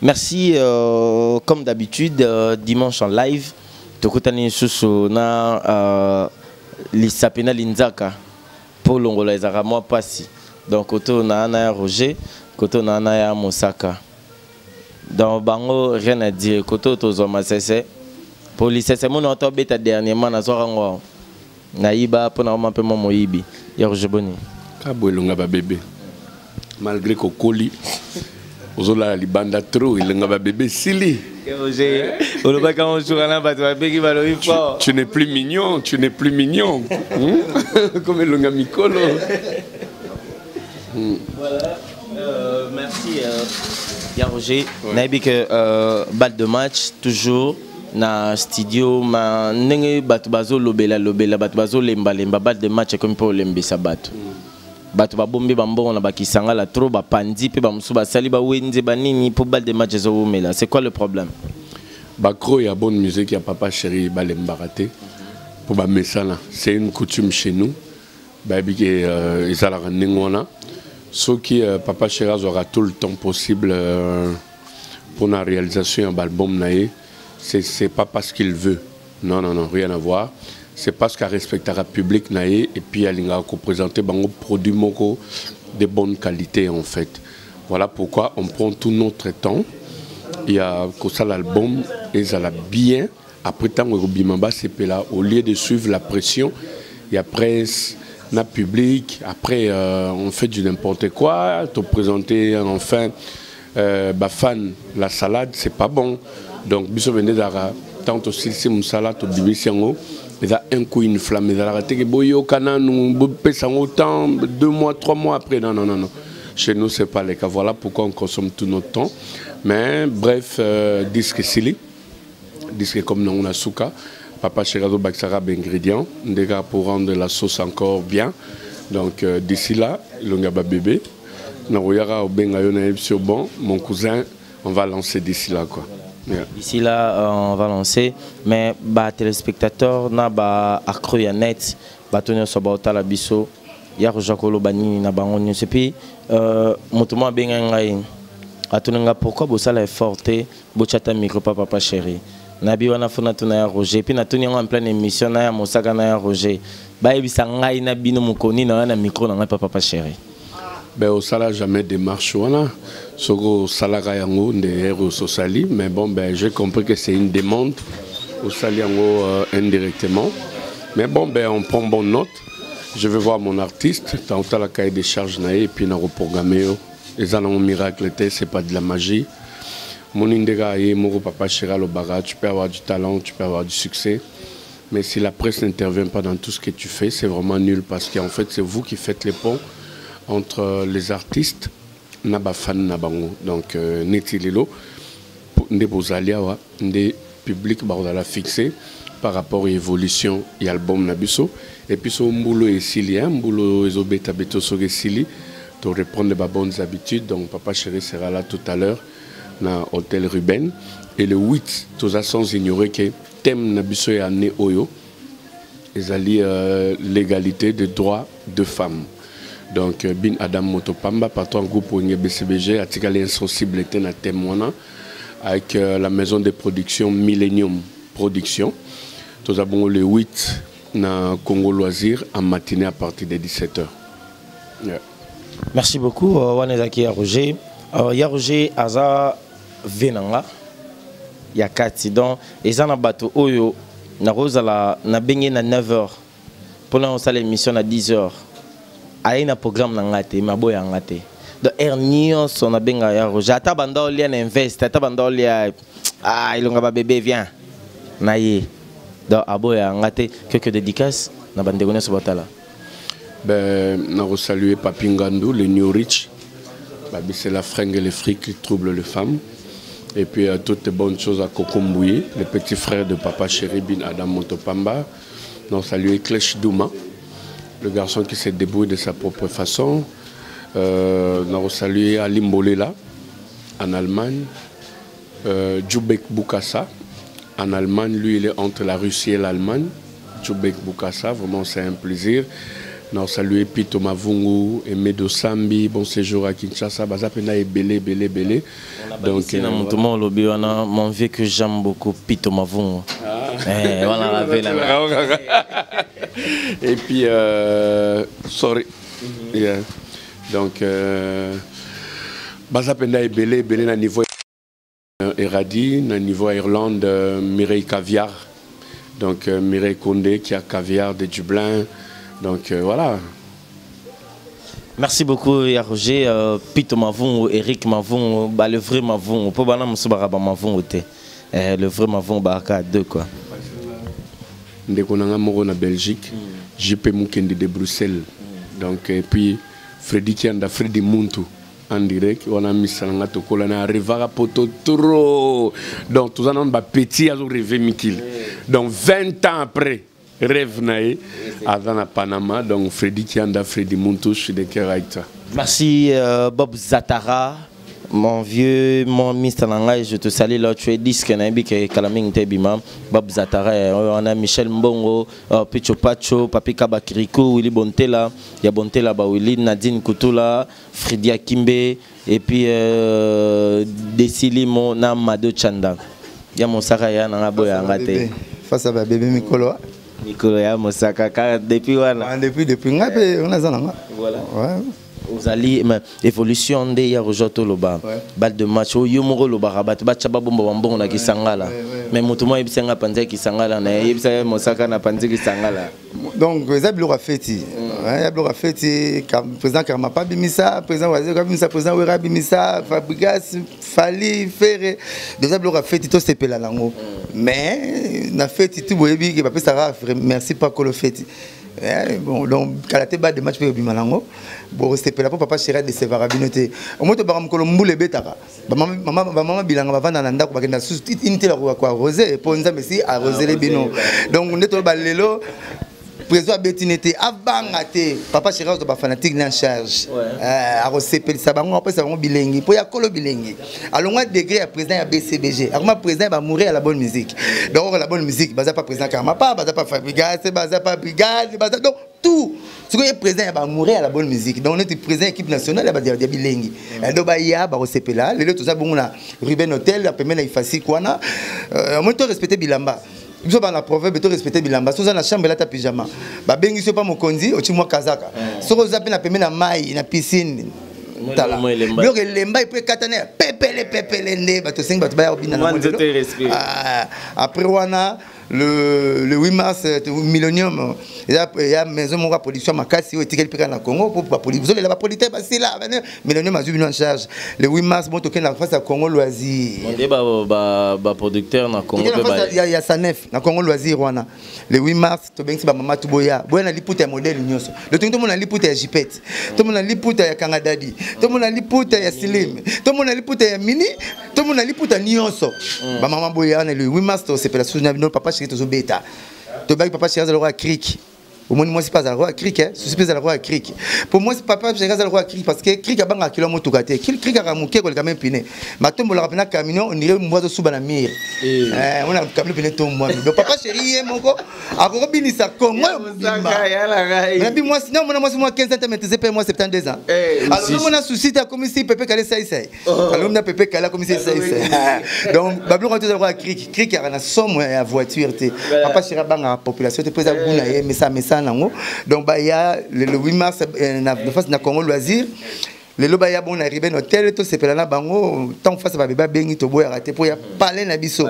Merci, comme d'habitude, dimanche en live. Tokutani susu na l'isapena linzaka pour l'ongola ezara moi passi. Donc koto na ana Roger, koto na ana ya Mosaka. Dans bango rien à dire. Koto tozo masese. Pour l'isese mon auto beta dernièrement na sorango. Naïba pour na peu mon moyibi. Ya Roger Boni. Kabwelonga ba bébé. Malgré kokoli ozola libanda trop il nga ba bébé sili. Tu n'es plus mignon, tu n'es plus mignon. Comme le gars Mikolo. Voilà. Merci ya Roger. Naïbi que balle de match toujours na studio ma nenge batubazo lobela batubazo lemba balle de match comme pour lembisa batu. Batu ba bombe bambo na bakisanga la trop ba pandi pe ba musuba sali ba wenze banini pour balle de match ezomela. C'est quoi le problème? Bakro ya bonne musique ya Papa Chéri balembaraté pour ba mesana. C'est une coutume chez nous. Ba biki ezala ningona. Ce qui Papa Chéri aura tout le temps possible pour la réalisation d'un album naé. C'est pas parce qu'il veut. Non, rien à voir. C'est parce qu'il respectera le public naé et puis il a représenté des produits moko de bonne qualité en fait. Voilà pourquoi on prend tout notre temps. Il y a que ça l'album et ça l'a bien. Après tant que c'est là au lieu de suivre la pression, il y a presse, le public. Après on fait du n'importe quoi. Te présenter enfin fan la salade c'est pas bon. Donc biso venez d'ara tant aussi c'est une salade au bibisiango. Il y a un coup une flamme, il y a raté que boyo kana nous pesons autant 2 mois, 3 mois après. Non. Chez nous c'est pas le cas. Voilà pourquoi on consomme tout notre temps. Mais bref, disque sili, disque comme nous on a souka, Papa Chéri Baksara ingrédients, des gars pour rendre la sauce encore bien. Donc d'ici là, l'ongaba bébé, naoyara au bengayona sur bon, mon cousin, on va lancer d'ici là quoi. Yeah. D'ici là, on va lancer, mais les téléspectateurs, na accro ya net, tenir sur bota la biso, ya rojakolo bani na bango et puis motomo benga ngai. Atunanga pourquoi bosala est forte, bochata micro Papa Chéri. Nabi wana fona tuna ya Roger, puis na tuni en pleine émission na ya Mosaka na ya Roger. Ba ebisa ngai na bino mukoni na micro na Papa Chéri. Ben au salaire jamais démarche voilà. Soko salaire yango de héros sociali mais bon ben j'ai compris que c'est une demande au salaire indirectement. Mais bon ben on prend bonne note. Je vais voir mon artiste dans la cahier des charges naé et puis na reprogrammer les annonces miracle c'est pas de la magie. Mon indéga et mon Papa Chéri le baga, tu peux avoir du talent, tu peux avoir du succès. Mais si la presse n'intervient pas dans tout ce que tu fais, c'est vraiment nul parce qu'en fait c'est vous qui faites les ponts entre les artistes naba fan nabango donc neti lelo nde bozaliawa nde public bardala fixé par rapport à l'évolution et album nabiso et puis son boulot est silien boulot ezobeta beto soge sili to reprendre les bonnes habitudes. Donc Papa Chéri sera là tout à l'heure na hôtel Ruben et le 8 tous sans ignorer que thème nabiso est né oyo ezali l'égalité des droits de femmes. Donc Bin Adam Motopamba, patron groupe BCBG, a tiré l'insensibilité à témoin avec la maison de production Millennium Production. Nous avons le 8 na Congo Loisir en matinée à partir de 17h. Yeah. Merci beaucoup, Wanezaki Roger. Roger Aza Venanga, Yakati. Donc, les gens bateau Oyo, na Rosala, na Bengue na 9h. Pour nous, on l'émission à 10h. Il y a un programme qui est ngate. Donc, Ernion, on a bien gagné. J'attends que tu investes. J'attends que il y a un bébé vient. Donc, aboya ngate. Quelques dédicaces na bandegone sur batala. Ben, nous saluer Papingandou, le New Rich. C'est la fringue et les frics qui troublent les femmes. Et puis, toutes les bonnes choses à Kokombouye, le petit frère de Papa Chéri Bin Adam Motopamba. Nous saluer Klech Douma, le garçon qui se débrouille de sa propre façon. Nous avons salué Ali Mbolela en Allemagne. Djoubek Boukassa en Allemagne. Lui, il est entre la Russie et l'Allemagne. Djoubek Boukassa, vraiment c'est un plaisir. Non, saluer Pito Mavungu, Emedo Sambi, bon séjour à Kinshasa, Bazapena et Belé. Donc, mon vieux que j'aime beaucoup, Pito Mavungu. Voilà, et puis, sorry. Yeah. Donc, Bazapena et Belé na niveau Eradi, na niveau Irlande, Mireille Caviar. Donc, Mireille Condé qui a Caviar de Dublin. Donc voilà. Merci beaucoup Roger, Pito Mavungu, Eric Mavungu, le vrai Mavungu, pour bana musubaraba Mavungu te. Le vrai Mavungu baraka deux quoi. Ndeko nanga moko na Belgique, JP Mukendi de Bruxelles. Donc et puis Freddy Kianda, Freddy Muntu en direct, on a mis ça dans to kola na revara poto trop. Donc tous en ba petit a rêvé Mikil. Donc 20 ans après rêve nae à Panama, donc Freddy Kianda, Freddy Muntouch de Keraita. Merci Bob Zatara, mon vieux, mon Mr. Nanga, je te salue là, tu es disque Nabi que Kalaming Tebima, Bob Zatara, on a Michel Mbongo, Picho Pacho, Papi Kabakiriko, Willy Bontela, il y a Bontela, Willy, Nadine Koutoula, Freddy Akimbe, et puis Desilimo Namado Chanda. Il y a mon Saraya Nangaboya Angate. Face à bébé Mikolo. Nicolas Mosaka depuis voilà. Depuis on a ça. Voilà. Ouais. Vous allez évolution de Yarojoto Loba. Balle de match au Yomoro Loba Rabat Bachaba Bombo Bambo na Kisangala. Mais Moutuma Ibsenga Panze Kisangala na Ibsa Mosaka na Panze Kisangala. Donc Zablo Rafeti. Zablo Rafeti président Karmapa Bimisa, président Wazir Bimisa, président Wera Bimisa, Fabrigas Fali Ferré. Zablo Rafeti to c'est pela lango. Mais na feti tout boyebi que papa Sarah merci pas que le feti. Bon donc kalaté bas de match pour bimalango. Bon rester pela papa chéri de sévarabilité. Au moins to baram ko mbule betaka. Maman bilanga bavanda na ndako bakenda sous unité la ko arroser pour nzambe si arroser les bino. Donc on est to balelo président Betinete abangate papa chéri de ba fanatique en charge. A recépel ça bango après ça bango bilengi pour ya kolo bilengi. Alonga degré à président ya BCBG. Akoma président va mourir à la bonne musique. Donc la bonne musique baza pas président Karmapa, baza pas Fabrigas, baza pas brigade, baza donc tout. Ce que est président va mourir à la bonne musique. Donc on est président équipe nationale ba dia bilengi. Donc ba ya ba recépela, les tout ça bon na Ruben Hotel, la première ifasi kwana. On doit respecter Bilamba. Nous sommes dans la proverbe de respecter Bilamba. Nous sommes dans la chambre là ta pyjama. Ba bengi so pas mon kondi, o chimwa kazaka. So ko zapi na pembe na mai na piscine. Tala. Bio que lemba il peut katane pepele nde ba to sing ba to ba obina na. Après wana le 8 mars Millennium il y a maison mon production makasi etikeli peka na Congo pour pas politique la politique c'est là Millennium a eu en charge le 8 mars bon token la face à Congo Loisir on ba producteur na Congo il y a Sanef na Congo Loisir wana le 8 mars to bengi ba mama tuboya boya na liputa modèle nyonso le tout monde na liputa ya Jipet tout monde na liputa ya Kangadadi tout monde na liputa ya Slim tout monde na liputa ya Mini tout monde na liputa nyonso ba mama boya na le 8 mars to c'est la sous na papa chéri to beta to bag papa chéri à Cric. Au moins, moi, c'est pas à roi cric, hein. C'est pas à roi cric. Pour moi, c'est papa, j'ai à roi cric parce que cric a banga kilomètre gâté. Cric a ramouké quand même piné. Maintenant, on l'a rappelé camion, on irait moi sous la mire. On a camion piné tout moi. Donc papa chéri, mon go, a robini ça comme moi. Mais puis moi, sinon, moi 15 cm, c'est pas moi 72 ans. Alors on a souci de comme si pépé calé ça ici. Alors on a pépé calé comme si ça ici. Donc bablo quand tu roi cric a na somme à voiture. Papa chéri banga population te pose à gounaye mais ça donc il y a le 8 mars na face na Congo Loisir le loba ya bon arrivé dans hôtel to sepela na bango tant face ba beba bengi to boya raté pour ya parler na biso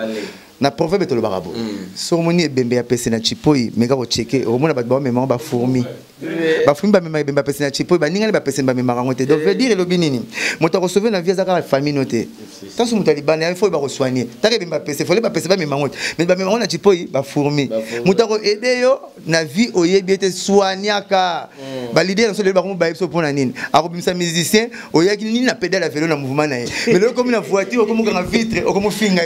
na proverbe to le barabo sormoni bembe ya pese na chipoi meka ko checker au mona ba ba mema ba fourmi ba mema bembe pese na chipoi ba ninga ba pese ba mema ngote donc veut dire le binini moto recevoir na via za famille noté tant so mutaliban il faut ba soigner ta bembe pese faut ba pese ba mema ngote mais ba mema na chipoi ba fourmi moto ko aider yo na vie oyebi ete soignaka ba leader so le ba ko ba so pona nini akobimisa musicien oyaki nini na pédale à vélo na mouvement na mais le comme na voiture comme ka vitre comme finga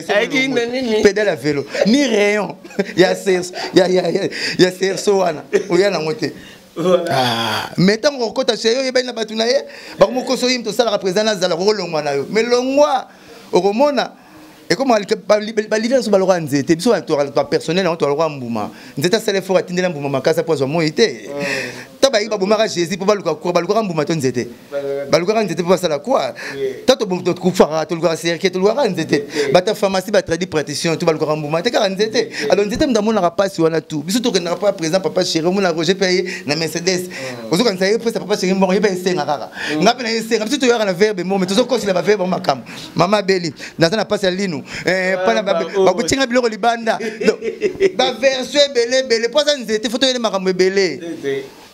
pédale à vélo ni rayon ya wana oya na ngote mais tant qu'on kota chéyo yeba na batuna ye ba ko koso yim to sala représenter za la rolongwa na yo mais longwa okomona et comme balivre sur balora nzete biso to personnel on to alwa mbuma nzeta sele fort atindela mbuma makasa pozo mo ite ta ta ba bomaka Jésus pour baluka ko baluka mbuma to nzete baluka nzete pour ça la quoi tato bon to kufara to luka serke to luka nzete bata pharmacie ba tradi praticien to baluka mbuma te ka nzete alors nzete ndamona ka pasi wana tout biso to na pas présent papa chéri mona Roger paye na Mercedes ozo kan saye pesa papa chéri mbongo yeba esenga kaka ngape na esenga biso to yaka na verbe mo mais to ko sila ba verbe makam mama beli na pasi ya linu pana ba kutinga biloko libanda ba version belé pour ça nzete photo ele makambo belé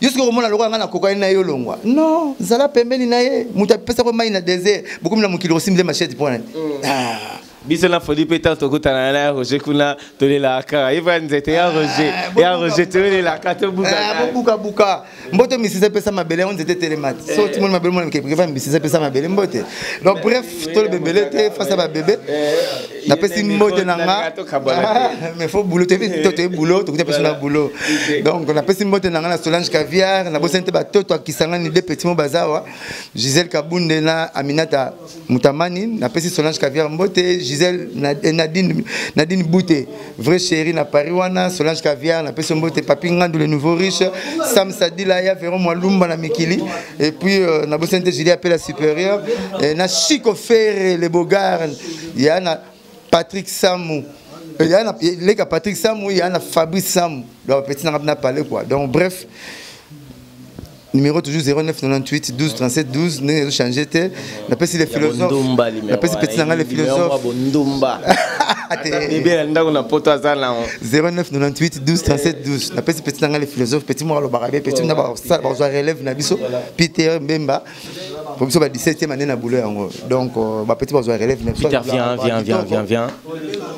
jusqu'au moment là lokanga na kokaina na yo longwa non zala pembeni na ye muta pesa ko mai na désert beaucoup na mukilo simble machette pour biso na folie peut-être tokutana na Roger kuna tolela ka iva nzete ya Roger tolela ka to buka mboto misisa pesa mabele on nzete telemati so tout le monde mabele mon ke priva misisa pesa mabele mbote donc bref to le bébé te face à ba bébé na pesi mbote nanga mais faut boulot te boulot to pesa na boulot donc on a pesi mbote nanga na Solange Caviar na bosente ba toto akisanga ni deux petits mots bazawa Gisèle Kabunde na Aminata Mutamani na pesi Solange Caviar mbote Gisèle Nadine Bouté, vrai chéri na Paris wana, Solange Caviar na pesi mbote Papi Ngandou le nouveau riche, Sam Sadila ya Véron Mwalumba na Mikili et puis na bosente Julie appelle la supérieure na Chico Ferre les Bogards, il y a na Patrick Samou. Il y a les Patrick Samou, il y a Fabrice Samou. Donc petit n'a parlé quoi. Donc bref, numéro toujours 09 98 12 37 12 ne changé té na pesi les philosophes na pesi petit nanga les philosophes 09 98 12 37 12 na pesi petit nanga les philosophes petit moi le barabé petit na ba ça ba relève na biso Peter Mbemba pour biso ba 17e année na boulot yango donc ba petit ba relève na Peter viens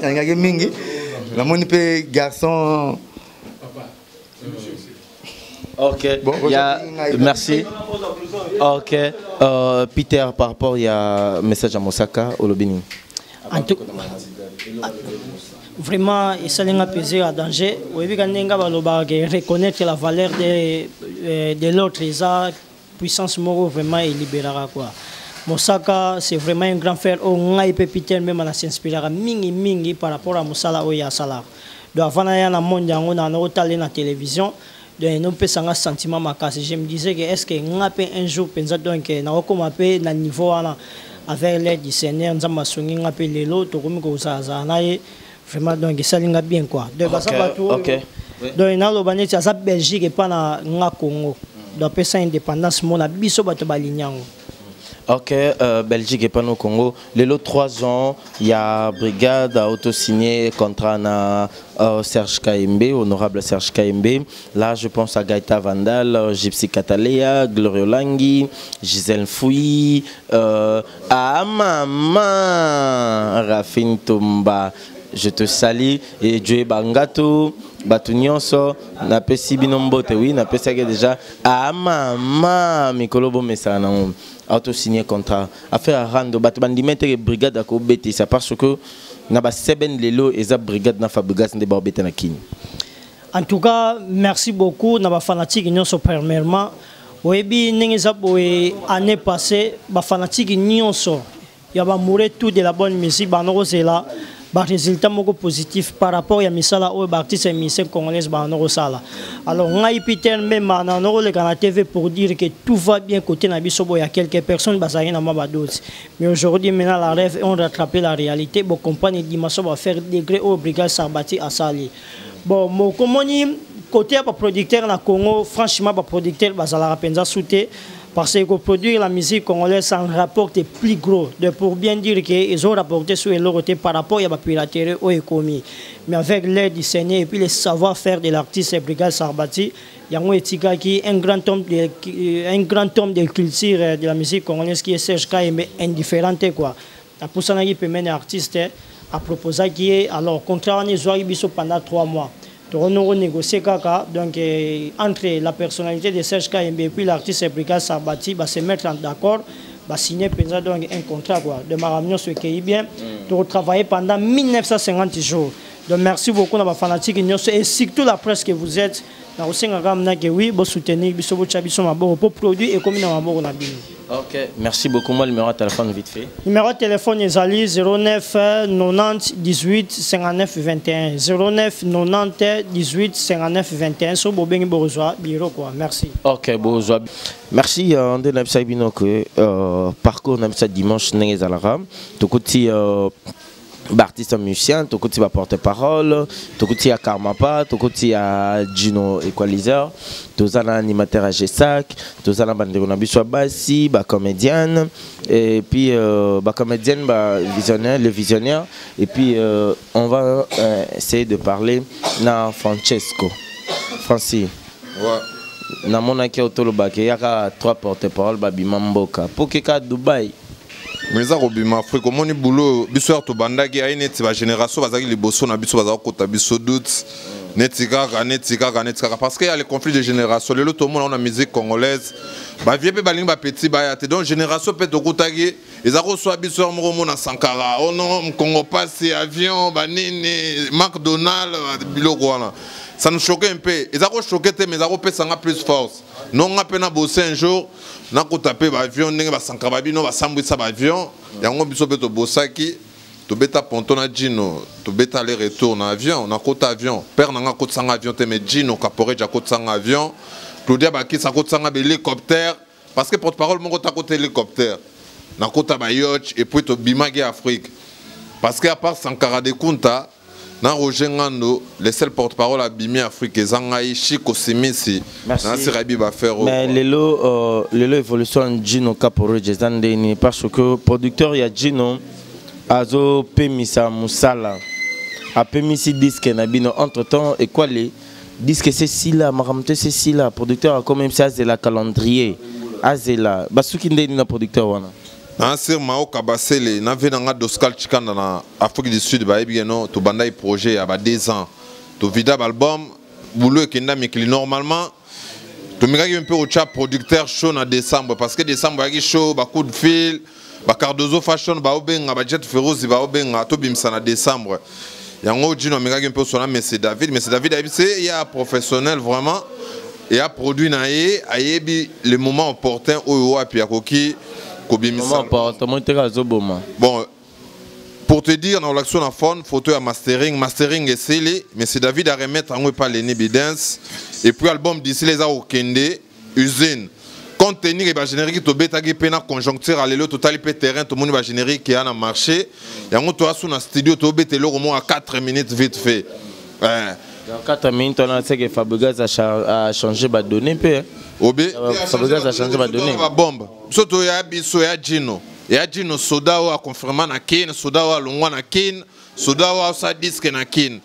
ngage mingi la moni pe garçon. Ok, bon, merci. Ok, Peter, par rapport, il y a un message à Mosaka, au Lobini. Vraiment, il s'est pesé à danger. Reconnaître la valeur de l'autre, la puissance morale, vraiment, il libérera quoi. Mosaka, c'est vraiment un grand frère. On a Peter même à s'inspirer mingi par rapport à Mosala ou Yasala. Donc, avant d'aller dans le monde, on a la télévision. Donc, nous avons un sentiment macasse. Je me disais que est-ce qu'on a un jour, donc, on a un niveau avec l'aide du Seigneur, nous avons un peu les lots, vraiment, donc, ça va bien quoi. Donc, on a la Belgique et pas la Congo. Donc, c'est indépendance, mon abisso batobalignan. Ok, Belgique et pas au Congo. Les lots 3 ans, il y a brigade à auto-signer contrat na Serge KMB, honorable Serge KMB. Là, je pense à Gaïta Vandal, Gypsy Catalea, Glorio Langui, Gisèle Fouy, à Maman, Rafine Tomba. Je te salue et Dieu Bangato, Batunyonso, Napesi Binombote, oui, Napesi déjà. Ah, Maman, Mikolobo Messana. Auto-signé contrat. Affaire à Rando, Batbandi mettre brigade à Kobeti, c'est parce que n'a pas seben lelo et za brigade n'a fabrigas de Barbeta na Kini. En tout cas, merci beaucoup. N'a pas fanatique nous so premièrement. Webi n'engeza boé année passée, ba fanatique nous so. Ya ba mourir tout de la bonne musique, ba no là. Bah résultat moko positif par rapport à misala ou artiste et musique congolaise bah no sala. Alors on a Peter même na no le canal TV pour dire que tout va bien côté na bisobo il y a quelques personnes bazari na mabadosi. Mais aujourd'hui maintenant la rêve on rattraper la réalité bon compagnie dimanche va faire degré au brigade Sarbati à Sali. Bon mon comoni côté à producteur na Congo franchement ba producteur bazala penza souté. Parce que produire la musique congolaise en rapporte plus gros. De pour bien dire qu'ils ont rapporté sur le côté par rapport à la piraterie au économie. Mais avec l'aide du Seigneur et puis le savoir-faire de l'artiste Brigade Sarbati, il y a un grand homme de culture de la musique congolaise qui est Serge Kaime indifférente quoi. La personne qui peut mener artiste à proposer qui est alors contrat on est pendant 3 mois. On a négocié donc entre la personnalité de Serge KMB et puis l'artiste Brigade Sarbati va se mettre d'accord, va signer donc un contrat quoi. De ma réunion ce qui est bien, de travailler pendant 1950 jours. Donc merci beaucoup à ma fanatique et surtout la presse que vous êtes. na kosenga kaka mna ke oui bo soutenir biso bo tcha biso maboko pour produit et comme na maboko na bino. Ok, merci beaucoup. Moi, le numéro de téléphone vite fait. Numéro de téléphone est 09 90 18 59 21. 09 90 18 59 21. So bo bengi bo rejoa biro quoi. Merci. Ok, bon, merci. On a fait bino que parcours on a fait dimanche n'engé zalara. Tout côté artiste musicien, tout côté va porte-parole, tout côté à Karmapa, tout côté à Gino Equalizer, tout ça animateur à GESAC, tout ça bandé on a biso bassi, ba comédienne et puis ba comédienne, ba visionnaire, le visionnaire et puis on va essayer de parler na Francesco. Francis. Ouais. Na mona ki otoloba ke yaka 3 porte-parole ba bimamboka. Pokeka Dubai. Mais ça robima Afrique comme on boulot biso to bandaki ay neti ba génération bazaki liboso na biso bazako kota biso doute netika parce qu'il y a les conflits de génération le tout le monde on a musique congolaise ba vieux pe balingi ba petit ba te donc génération peut to kotaki ezako so biso mo na Sankara oh non Congo passe avion ba nini McDonald's biloko wana ça nous choquait un peu ezako choqué mais ezako pe sanga plus force non on a peine à bosser un jour na ko taper ba avion ndenge ba Sankara bino ba sambwisa ba avion yango biso pe to bosaki to beta ponton na Gino to beta aller retour na avion na kota avion père na nga kota sanga avion te mais Gino kapore ja kota sanga avion Claudia Baki sa kota sanga hélicoptère parce que porte-parole mon kota kota hélicoptère na kota ba yacht et puis to bimagi Afrique parce que à part Sankara de Kunta na Roger Ngando les seuls porte-parole à Bimi Afrique Zangai Chico Simisi na Sirabi ba faire mais lelo évolution Gino kapore jezandeni parce que producteur ya Gino azo pemisa musala a pemisi disque na bino entre temps et quoi les disques c'est si là maramte c'est si là producteur a quand même ça c'est la calendrier azela basuki ndeni na producteur wana na sir mao kabasele na venanga d'Oscar Chikanda na Afrique du Sud ba ebino to bandai projet ya ba 2 ans to vida album boulot kenda mikili normalement to mikaki un peu au chat producteur show na décembre parce que décembre yaki show ba coup de fil ba Cardozo fashion ba obenga ba jet ferozi ba obenga to bimsa na décembre yango Gino mikaki un peu sona mais c'est David c'est il y a professionnel vraiment et a produit na ye ayebi le moment opportun o api akoki bon pour te dire dans l'action à fond photo à mastering et c'est mais c'est David à remettre en pas les Nibidance et puis album d'ici les a au Kende usine compte tenu et générique to beta qui pena conjoncture aller le total terrain tout le monde va générique qui a dans marché et on toi sous un studio to beta le au moins à 4 minutes vite fait dans 4 minutes on a sais que Fabregas a changé ba données peu Fabregas a changé ba données bombe surtout ya biso ya Gino soda a confirmé na kin soda a longwa na kin soda a sa disque na kin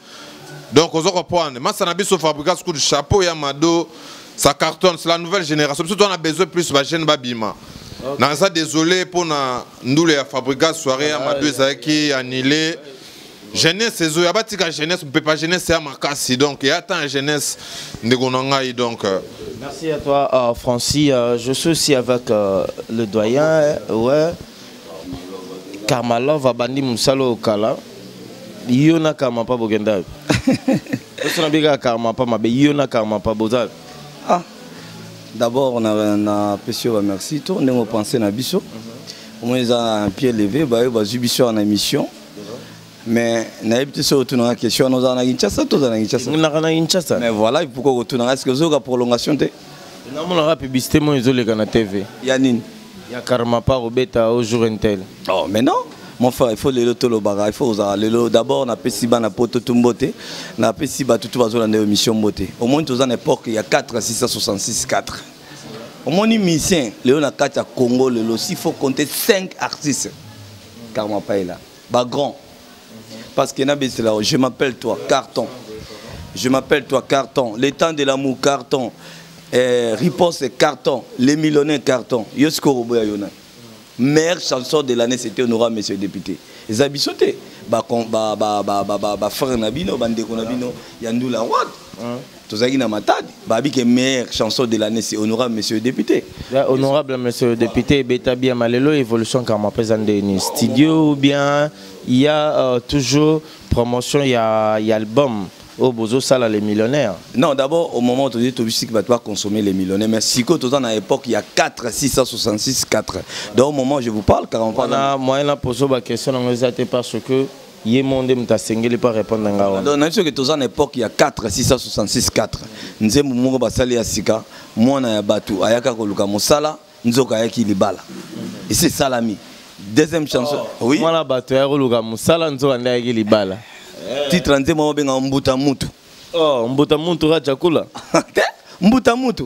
donc on va comprendre massa na biso Fabregas coup de chapeau ya mado ça cartonne c'est la nouvelle génération surtout on a besoin plus ba jeune babima na ça désolé pour na ndule ya Fabregas soirée ya mado ezaki annulé jeunesse c'est zo yabatika jeunesse peut pas jeunesse c'est makasi donc il y a tant jeunesse ndegonangai donc merci à toi Francis je suis aussi avec le doyen ouais Karmalov abandi musalo kala yona kama pa bogenda osona biga kama pa mabe yona kama pa bozal d'abord on a pesio merci to ndemo penser na biso au moins un pied levé ba zubiso en émission mais n'habite sur retourner la question nous en a Kinshasa mais voilà pourquoi retourner est-ce que vous avez prolongation de non mon la publicité moi isolé na TV Yanine ya Karmapa Robeta au jour intel oh mais non mon frère il faut le tolo baga il faut le d'abord na pesiba na poto tumbote na pesiba tout va dans émission beauté au moins tous en époque il y a 4 666 4 au moins ni musicien le na 4 à Congo le s'il faut compter 5 artistes Karmapa est là ba grand parce que je m'appelle toi Carton. Je m'appelle toi Carton. Les temps de l'amour Carton. Riposte Carton. Les millionnaires Carton. Yosko Roboya Yona. Meilleure chanson de l'année c'était Honora Monsieur le député. Les abisotés. Frère Nabino, Bandeko Nabino, Yandou la Wad. Tozaki na matadi. Babi que meilleure chanson de l'année c'est Honorable Monsieur le député. Honorable Monsieur le député, Beta bien malelo évolution car ma présente de studio ou bien il y a toujours promotion, il y a album au bozo sala les millionnaires. Non, d'abord au moment où tu dis que tu vas consommer les millionnaires, mais si tu es à l'époque, il y a 4 666 4. Donc au moment où je vous parle, car on parle. Moi, je pose la question parce que il ne pas répondre à donc, on sûr que tu es à l'époque, il y a 4 666 4. Nous avons mon basali à Sika, moi na batu, ayaka koluka mosala, nzoka yaki libala. Et c'est salami. Deuxième chanson. Oui. Moi la batu ya koluka mosala, nzoka yaki libala. Titre nze mo benga mbuta mutu. Oh, mbuta mutu ra chakula. Mbuta mutu.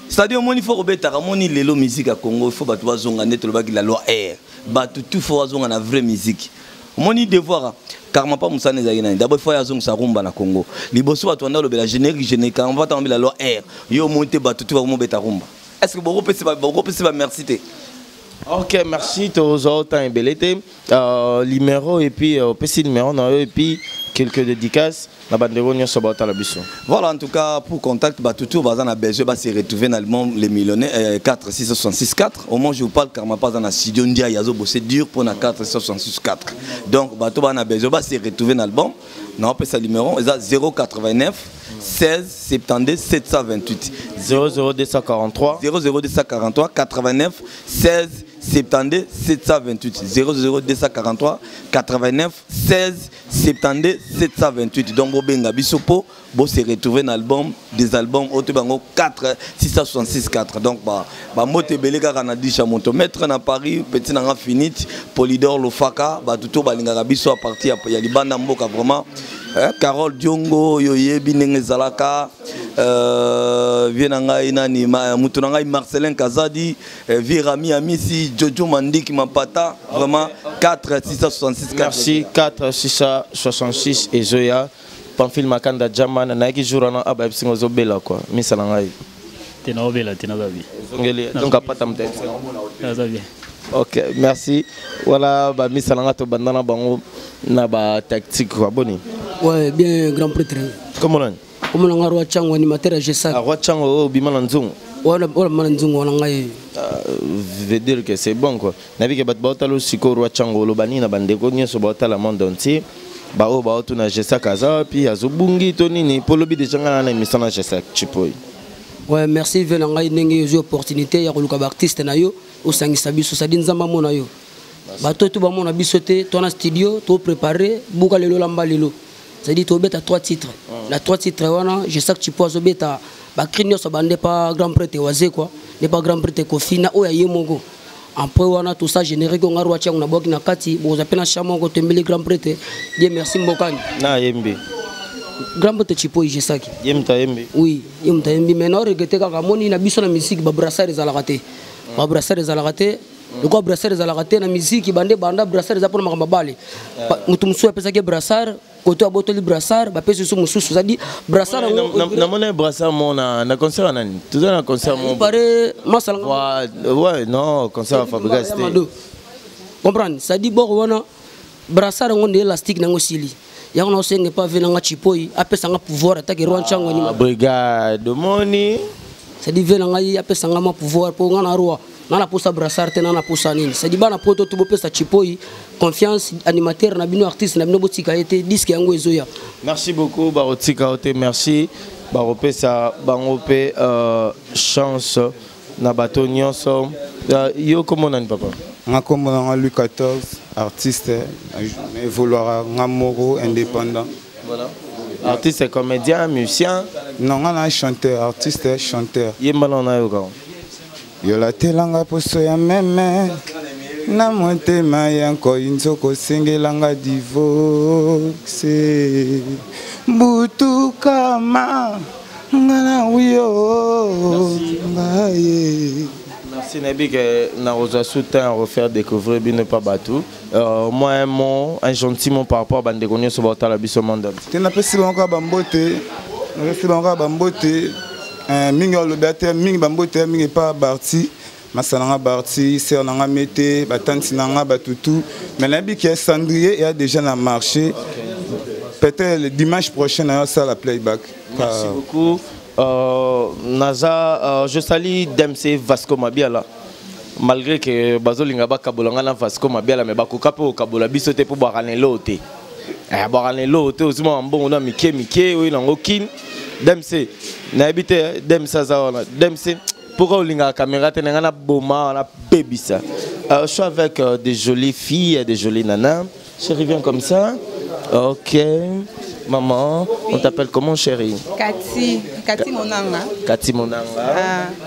C'est-à-dire il faut rebeta ramoni lelo musique à Congo, il faut battre bazonga net le bagi la loi air. Battu tout faut bazonga na vraie musique. Moni devoir car ma pas musane zaina. D'abord il faut yazonga sa rumba na Congo. Liboso battu anda le bela générique on va tomber la loi air. Yo monter battu tout va mo beta rumba. Est-ce que beaucoup peut pas merci te. Ok, merci tous autant et belleté. Numéro et puis petit numéro et puis quelques dédicaces. Voilà, en tout cas, pour contact, tout bazan a besoin de se retrouver dans l'album Les Millionnaires 4 666 4. Au moment où je vous parle, car ma pas dans la studio, il y a bossé dur pour la 4 666 4. Donc, bateau a besoin de se retrouver dans l'album. Non, on peut ça numéro, il y a 089 16 72 728. 00243 00243 89 16 72 728. 00243 89 16 72 728. Donc, Bobenga Bisopo, bon se retrouver dans l'album, des albums, Otebango 4 666 4. Donc, Mote Belega Ranadi Chamonto, Maître na Paris, Petit Nanga Finite, Polydor Lofaka, tout Balinga Biso à partir, il y a les bandes Mboka vraiment. Carole Diongo, Yoyebi Nengezalaka, Vienanga Inani, Moutonanga Marcelin Kazadi, Virami Amisi, Jojo Mandik Mapata, vraiment 4 666 4. Merci, 4 666 et Zoya. Pamphile Makanda Jaman, Nike Jourana Abab Singozo Bela quoi. Misalangai. Tenobela, Tenababi. Donc, pas ta tête. Ok, merci. Voilà, Misalanga to bandana bango na ba tactique quoi boni. Ouais, bien grand prêtre. Comment on? Comment on a roi Chang animateur à Gessa. Roi Chang au Bimalanzung. Voilà, Malanzung on a veut dire que c'est bon quoi. Nabi ke bat bautalo siko roi Chang lo bani na bande ko nyeso bautala monde entier. Ba o ba na Gessa kaza puis azobungi to nini polobi de changa na misana Gessa chipoi. Ouais, merci venanga ndenge yo opportunité ya koluka ba artiste na yo au sangisa biso sa dinzamba mona yo. Bato tu ba mona biso te ton studio to préparer buka lelo lamba lelo. Ça dit to beta 3 titres. La 3 titres wana, je sais que tu peux beta ba crinio so bande pas grand prêtre wazé quoi. N'est pas grand prêtre Kofina o ya yemongo. Après wana tout ça générique on a roi tchang na boki na kati bo za pena chamongo tembele grand prêtre. Dieu merci mbokani. Na yembe. Grand prêtre chipo ijesaki. Yemta yembe. Oui, yemta yembe mais non regretter ka moni na biso na musique ba brassard za la raté. Ba brassard za la raté. Le quoi brassard za la raté na musique bande banda brassard za pour makamba bale. Mutu musu pesa ke brassard côté abotoli brassard ba pesa su musu ça dit brassard na mona brassard mona na concert nani. Tout ça na concert mon. Pare masala. Ouais, non, concert Fabrice. Comprendre, ça dit bon wana brassard ngonde élastique nango sili. Ya on senge pas venanga chipoi apesa nga pouvoir attaquer roi chango ni brigade moni. Ça dit venanga yi apesa nga ma pouvoir pour ngana roi. Na la posa brassard te na la posa nini. Ça dit bana poto tu bopesa chipoi confiance animateur na bino artiste na bino botika été disque yango ezoya. Merci beaucoup barotika ote merci baropesa bangope chance na bato nyonso. Yo comment nani papa? Nga comme Louis 14 artiste évoluera Ngamoro indépendant. Voilà. Artiste comédien, musicien. Non, on a chanteur, artiste chanteur. Yembalona yoga. Yola telanga poso ya meme. Na motema yanko inzoko sengelanga divorce. Butu kama ngana uyo. Merci Nabi que nous avons soutenu à refaire découvrir bien pas bateau. Moi un mot, un gentil mot par rapport à Bandegonio sur votre labis au monde. Tu n'as pas si longtemps bamboté, n'as pas si longtemps bamboté. Mingi le bâtiment, mingi bamboté, mingi pas parti. Masalanga parti, c'est on a mété, batanti nanga batutu. Mais Nabi qui est cendrier et a déjà na marché. Peut-être le dimanche prochain on a ça la playback. Merci beaucoup. Naza, je salue Dempsey Vasco Mabiala. Malgré que Bazolinga Bakabolanga Vasco Mabiala, mais Bakoka pour Kabola Bisote pour Baranelo. Bon, l'autre, aussi, bon, on a Mickey, oui, non, aucun. Demse, n'habite, Demse, Demse. Pourquoi on a la caméra, on a Boma, on a baby ça. Je suis avec des jolies filles, des jolies nanas. Chérie, viens comme ça. Ok. Maman, on t'appelle comment, chérie? Cathy Monanga. Cathy Monanga.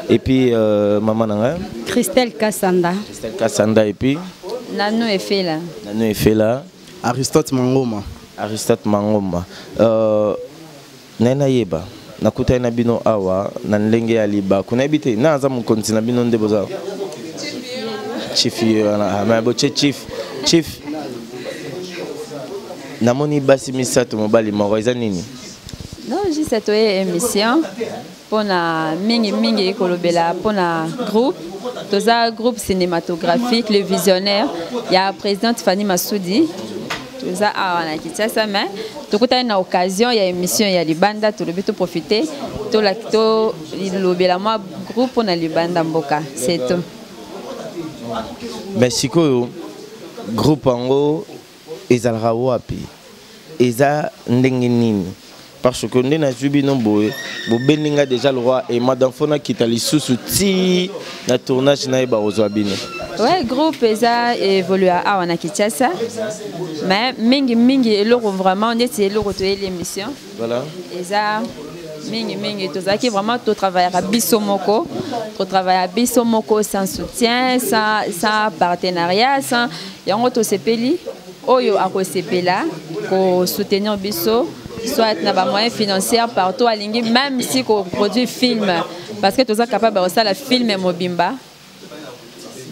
Et puis, maman Nanga? Christelle Kassanda. Christelle Kassanda, et puis? Nano Efela. Nano Efela. Aristote Mangoma. Aristote Mangoma. Nena Yeba. Nakuta na bino awa na ndenge ya liba kuna ebite na aza mu kontina bino ndeboza chief ana ma chief namoni basi misato mobali moko eza nini non juste cette émission pour na mingi kolobela pour na groupe toza groupe cinématographique le visionnaire il y a présidente Fanny Massoudi toza awana kitasa mais tokuta na occasion ya émission ya libanda tolobi to profiter to la to lobela moi groupe na libanda mboka c'est tout. Mais sikoyo groupe ango ezalaka wapi eza ndenge nini parce que nde na zubi no boye bo beninga déjà le roi et madame fona kitali susu ti na tournage na ba ozwabine. Ouais, groupe eza évolue à wana Kinshasa. Mais mingi eloko vraiment on est eloko to l'émission. Voilà. Eza mingi to zaki vraiment to travailler à biso moko, to travailler à biso moko sans soutien, sans partenariat, sans yango to sepeli oyo akosepela ko soutenir biso soit na ba moyens financiers partout à lingi même si ko produit film parce que to za capable de faire la film mobimba.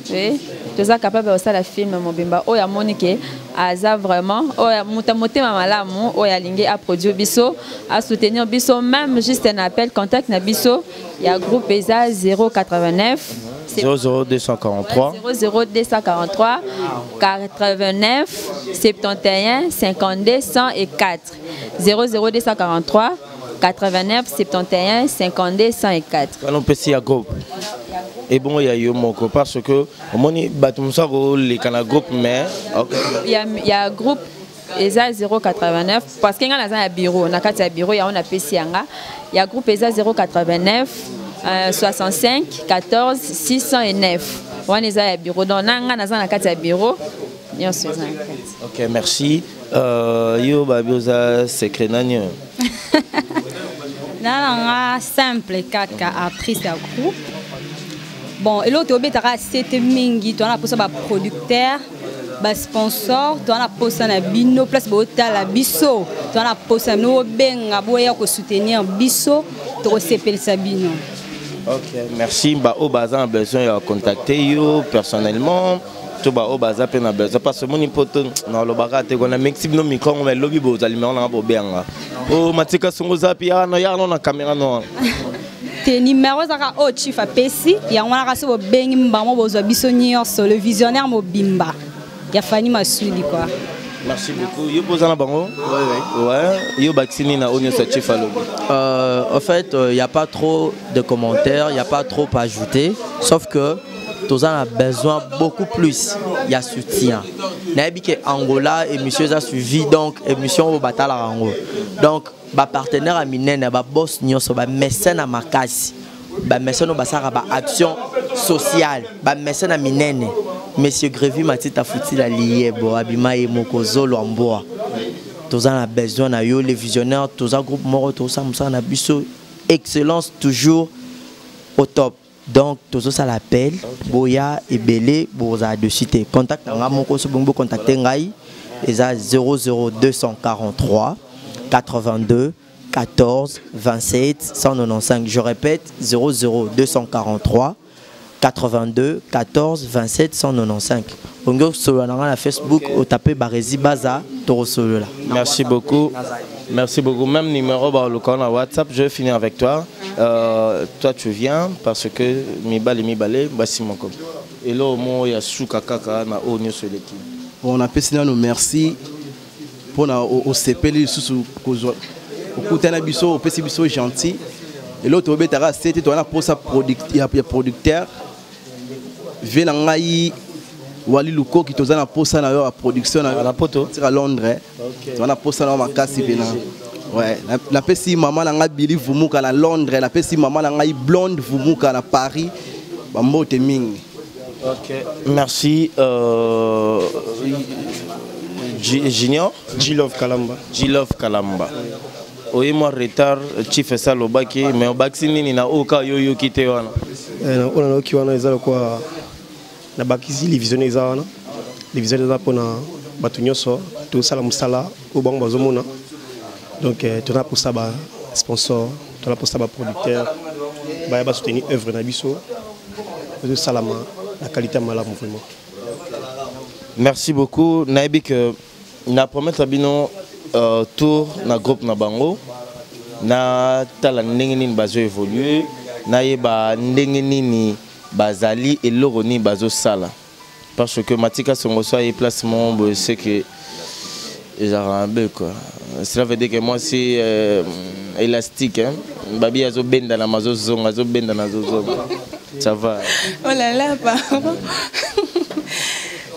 Oui, tu es capable de faire la film mobimba. Oya Monique, aza vraiment. Oya mutamote mamalamu. Oya lingue à produire biso, à soutenir biso. Même juste un appel, contact na biso. Il y a groupe ESA 089 00243 00243 89 71 52 104 00243 89 71 52 104. On peut s'y groupe. Et bon, il y a eu mon groupe parce que on est battu les canaux groupe mais il y a groupe ESA 089 parce qu'il y a un bureau, na kati ya bureau il y a on a PCanga. Il y a groupe ESA 089 65 14 609. On est à bureau donc na kati ya bureau. OK, merci. Yo babioza secret nanyo. Na simple kaka actrice ya groupe. Bon, et l'autre c'est mingi, tu as un producteur, un sponsor, tu as un bino, place la biso, tu as un benga boya pour soutenir biso, tu as sabino. OK, merci. Ba au bazar a besoin de contacter yo personnellement. Tu ba au bazar pe na besoin parce que mon impoto na lo bagate ko na mixi no micro on lobby bo za limero na bo benga. Oh matika songo zapi ya na caméra no. Tes numéros zaka o chief apesi ya ngwana ka so bengi mbamo bozwa biso nyonso le visionnaire mobimba ya Fanny Massoudi quoi. Merci beaucoup. Yo bozana bango? Ouais. Yo vaccine na onyo sa chief alobi. En fait, il y a pas trop de commentaires, il y a pas trop à ajouter, sauf que tous en a besoin beaucoup plus. Il y a soutien. Nabi que Angola émission a suivi donc émission au Batala Rango. Donc ba partenaire aminene ba boss nyonso ba mécène à makasi. Ba mécène ba sara ba action sociale, ba mécène aminene. Monsieur Grévy Matita Fouti la lié bo abima e mokozo lomboa. Tous en a besoin na yo les visionnaires, tous en groupe moro tous ça na biso excellence toujours au top. Donc tous ça l'appel boya et belé boza de cité. Contact nga moko so bongo contacter ngai eza 00243 82 14 27 195. Je répète 00243 82 14 27 195. Bongo solo na Facebook au taper Barezi Baza to solo là. Merci beaucoup. Merci beaucoup. Même numéro sur WhatsApp, je vais finir avec toi. Toi tu viens parce que mi balé basi moko. Et là au moins il y a souka kaka na onyo sur l'équipe. On a passé nos merci pour au CPL sous au kutana biso au PC biso gentil. Et l'autre au betara c'était toi na pour ça producteur vient ngai Wali Luko qui tozana pour ça na production na poto à Londres. On a posé dans ma casse. Ouais, la pesi maman n'a Billy Vumuka à Londres, la pesi maman n'a Blonde Vumuka à Paris. Bambo Teming. Ok. Merci. Junior G-Love Kalamba. G-Love Kalamba. Oui, moi retard, tu fais ça le bac, mais au bac si ni na oka yo kité wana. On a qui wana ezala quoi na bac ici les visionnaires wana. Les visionnaires pour na batunyoso, tout ça la musala au banc bazomona. Donc tu as pour ça ba sponsor, tu as pour ça ba producteur, ba soutenir œuvre na biso. Tout ça la qualité malamu vraiment. Merci beaucoup. Naibi que na promettre bino tour na groupe na bango na tala ndenge nini bazo évoluer na yeba ndenge nini bazali et loroni bazo sala parce que matika songo so y placement c'est que genre un peu quoi. Cela veut dire que moi c'est élastique hein. Babi azo benda na mazo zonga azo benda na zo ça va. Oh là là pardon.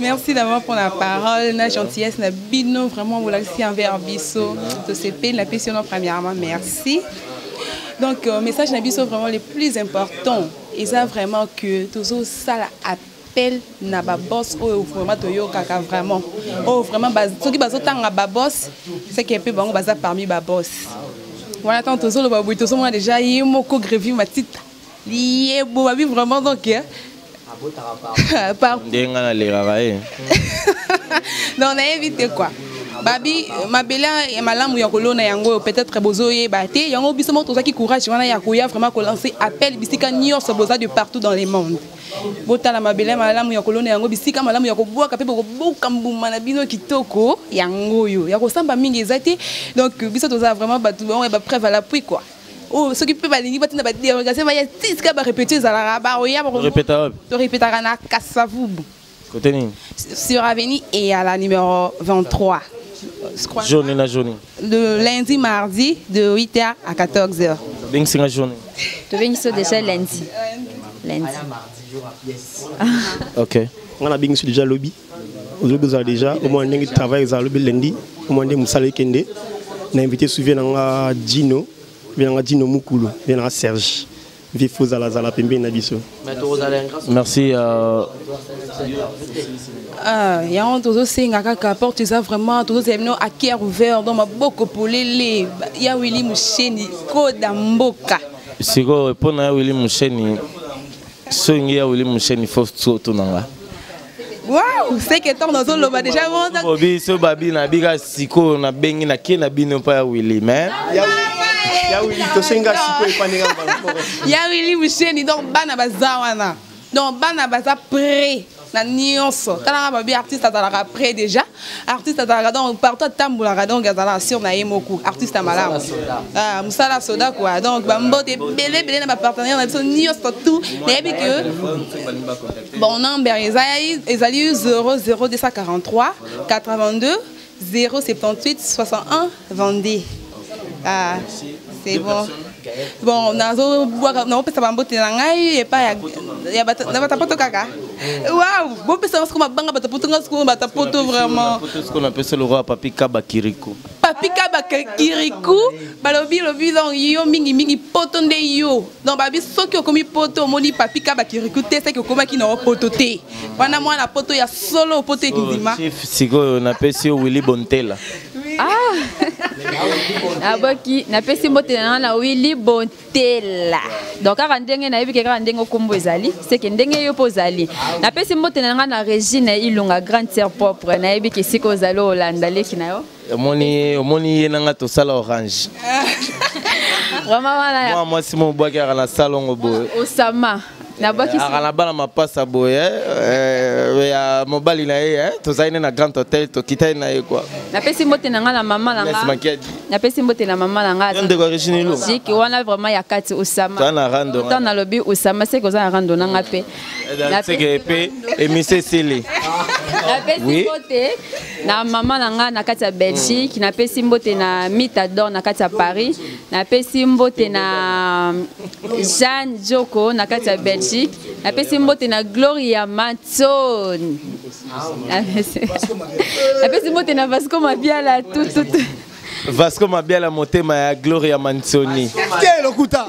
Merci d'avoir pris la parole, la gentillesse, la bino, vraiment, vous l'avez envers Bisso, de CP, la passion premièrement, merci. Donc, message de Bisso vraiment le plus important, et ça vraiment que toujours ça appelle na boss ou vraiment toyo kaka vraiment. Oh vraiment, ceux qui basent tant à boss, c'est qu'il y a peu bon bazar parmi boss. Voilà, tant toujours le babou, toujours moi déjà il moko grévi ma petite, lié beau babi vraiment donc. Non, on a évité quoi. Babi, ma belle et ma lame ou yango peut-être bozoye baté, yango bismo tout ça qui courage, on a yakuya vraiment ko lancer appel bisika nior so boza de partout dans le monde. Botala ma belle ma lame yango bisika ma lame yako boka pe boka mbuma na bino kitoko yango yo. Yako samba mingi ezati. Donc biso toza vraiment batu on est prêt à l'appui quoi. Oh, ce qui peut pas dire, c'est que tu vas répéter ça là, tu répéteras na Kassavou. Côté ni. Sur Avenue et à la numéro 23. Journée na journée. Le lundi, mardi, de 8h à 14h. Bien c'est la journée. Tu viens ici déjà lundi. Lundi. Ok. On a bien ici déjà lobby. Aujourd'hui, vous déjà, au moins, on travaille à lobby lundi. Au moins, on a invité invité souvent Dino. Bien Serge. Merci. Il y a toujours ces gars porte ça vraiment toujours c'est à cœur ouvert donc beaucoup pour les il y a Willy Moucheni Kodamboka. Si go pour na Willy Moucheni so ngia Willy Moucheni faut tout nanga. Waouh, c'est que ton dans le bas déjà bon. Bobi so babi na biga siko na bengi na ke na bino pa Willy mais ya Willy to senga siko epanenga bango. Ya Willy Moucheni donc bana bazawana. Donc bana baza prêt na nyonso. Tala babi artiste atala prêt déjà. Artiste atala donc partout tambula donc atala sur na yemoku artiste amala. Ah musala soda quoi. Donc bambote belé na ba partenaire na so nyonso tout. Nebi que bon number ezali 00243 82 078 61 22. Ah c'est bon. Bon, on peut savoir que et pas kaka. Waouh, bon peut savoir comment banga batapoto vraiment. Ce qu'on appelle le roi Papi Kaba Kirikou. Papi Kaba Kirikou, balobi donc yo mingi potonde yo. Donc babi soki okomi poto moni Papi Kaba Kirikou te c'est que comment qui na poto te. Wana moi la poto ya solo poto ekindima. Chef Sigo na pesi Willy Bontela. Ah. Aboki na pesi mbote na Willy Bontela. Donc quand ndenge na yebi ka ndenge okombo ezali, c'est que ndenge yo pozali. Na pesi mbote na Régine Ilunga grande sœur propre na yebi ke siko zalo Holanda leki na yo. Omoni yenanga to sala orange. Vraiment voilà. Moi si mon bois na salon boy. Osama. Na boki na bala mapasa boy ya mobali na ye to zaine na grand hôtel to kita na ye quoi. Na pesi mbote na mama na nga. Na pesi mbote na mama na nga. Ndeko Régine Ilunga. Siki wana vraiment ya kati Osama. Tana rando. Tana na lobi Osama c'est que ça rando na nga pe. Na c'est que pe émission Sili. napesi mbote na mama na nga na kati ya Belgique, napesi mbote na Mitador na kati ya Paris, napesi mbote na Jeanne Joko na kati ya Belgique, napesi mbote na Gloria Matson, napesi mbote na Vasco Mabiala tout. Vasco Mabiala motema ya Gloria Mansoni. Quel lokuta.